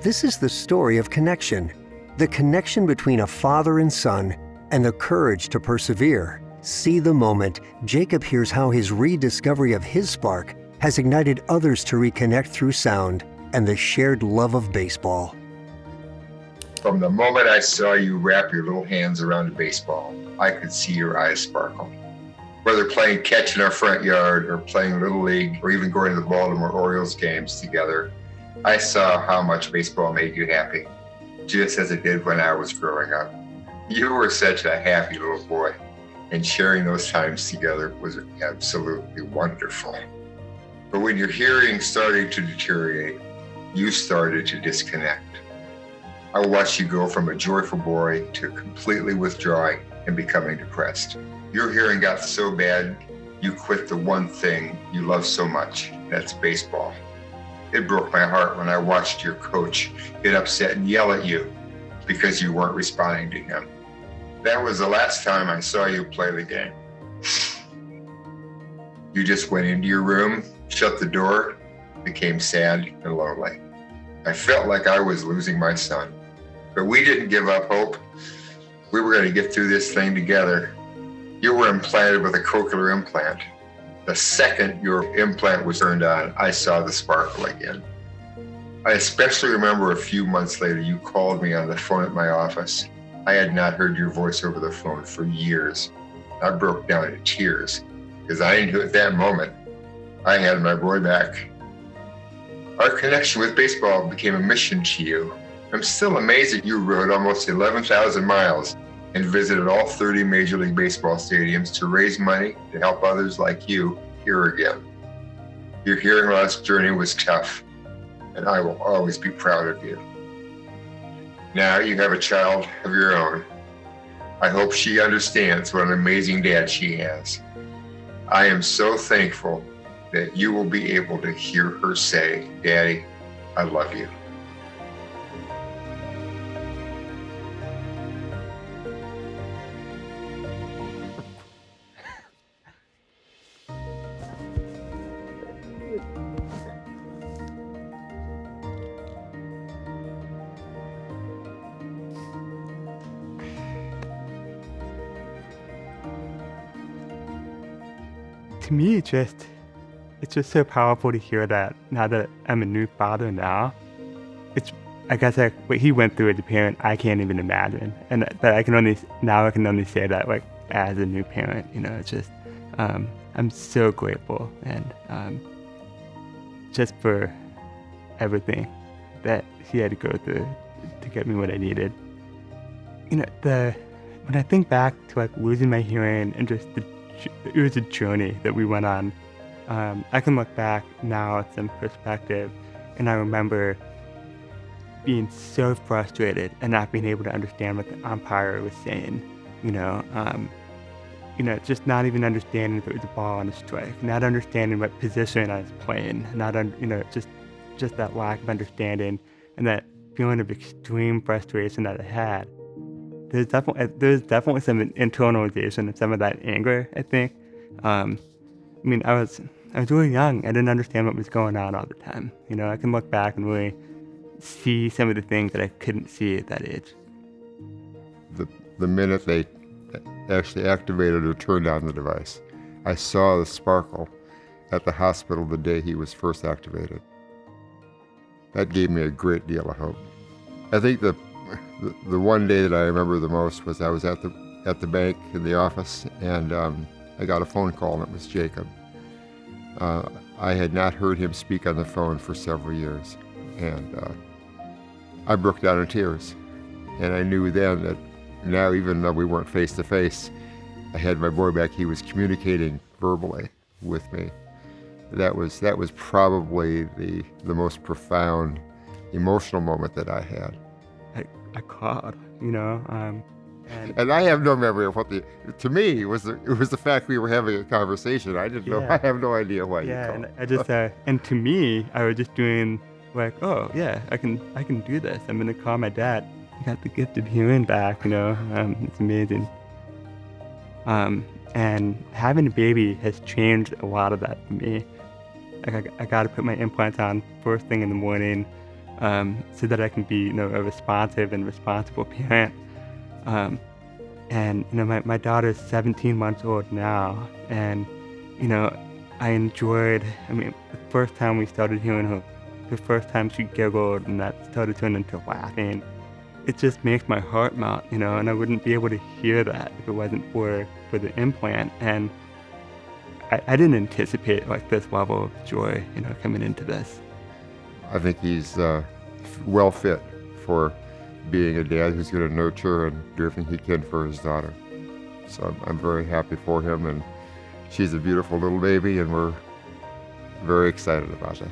This is the story of connection, the connection between a father and son, and the courage to persevere. See the moment Jacob hears how his rediscovery of his spark has ignited others to reconnect through sound and the shared love of baseball. From the moment I saw you wrap your little hands around a baseball, I could see your eyes sparkle. Whether playing catch in our front yard or playing Little League or even going to the Baltimore Orioles games together, I saw how much baseball made you happy, just as it did when I was growing up. You were such a happy little boy, and sharing those times together was absolutely wonderful. But when your hearing started to deteriorate, you started to disconnect. I watched you go from a joyful boy to completely withdrawing and becoming depressed. Your hearing got so bad, you quit the one thing you love so much, that's baseball. It broke my heart when I watched your coach get upset and yell at you because you weren't responding to him. That was the last time I saw you play the game. You just went into your room, shut the door, became sad and lonely. I felt like I was losing my son, but we didn't give up hope. We were going to get through this thing together. You were implanted with a cochlear implant. The second your implant was turned on, I saw the sparkle again. I especially remember a few months later, you called me on the phone at my office. I had not heard your voice over the phone for years. I broke down in tears because I knew at that moment I had my boy back. Our connection with baseball became a mission to you. I'm still amazed that you rode almost 11,000 miles and visited all 30 Major League Baseball stadiums to raise money to help others like you hear again. Your hearing loss journey was tough, and I will always be proud of you. Now you have a child of your own. I hope she understands what an amazing dad she has. I am so thankful that you will be able to hear her say, "Daddy, I love you." To me, it's just so powerful to hear that now that I'm a new father now. I guess like what he went through as a parent, I can't even imagine. And that I can only say that like as a new parent, it's just, I'm so grateful and just for everything that he had to go through to get me what I needed. When I think back to like losing my hearing and just it was a journey that we went on. I can look back now with some perspective, and I remember being so frustrated and not being able to understand what the umpire was saying. Just not even understanding if it was a ball on a strike, not understanding what position I was playing, just that lack of understanding and that feeling of extreme frustration that I had. There's definitely some internalization of some of that anger, I think. I was really young. I didn't understand what was going on all the time. I can look back and really see some of the things that I couldn't see at that age. The minute they actually activated or turned on the device, I saw the sparkle at the hospital the day he was first activated. That gave me a great deal of hope. I think the one day that I remember the most was I was at the bank in the office, and I got a phone call, and it was Jacob. I had not heard him speak on the phone for several years, and I broke down in tears. And I knew then that now, even though we weren't face to face, I had my boy back. He was communicating verbally with me. That was probably the most profound emotional moment that I had. I called, and I have no memory of to me, it was the fact we were having a conversation. I didn't know, I have no idea why you called. And I just, and to me, I was just doing like, oh yeah, I can do this. I'm going to call my dad. I got the gift of hearing back, it's amazing. And having a baby has changed a lot of that for me. I got to put my implants on first thing in the morning. so that I can be, a responsive and responsible parent. And my daughter's 17 months old now, and I enjoyed. The first time we started hearing her, the first time she giggled, and that started turning into laughing. It just makes my heart melt, and I wouldn't be able to hear that if it wasn't for the implant. And I didn't anticipate like this level of joy, coming into this. I think he's well fit for being a dad who's going to nurture and do everything he can for his daughter. So I'm very happy for him, and she's a beautiful little baby, and we're very excited about that.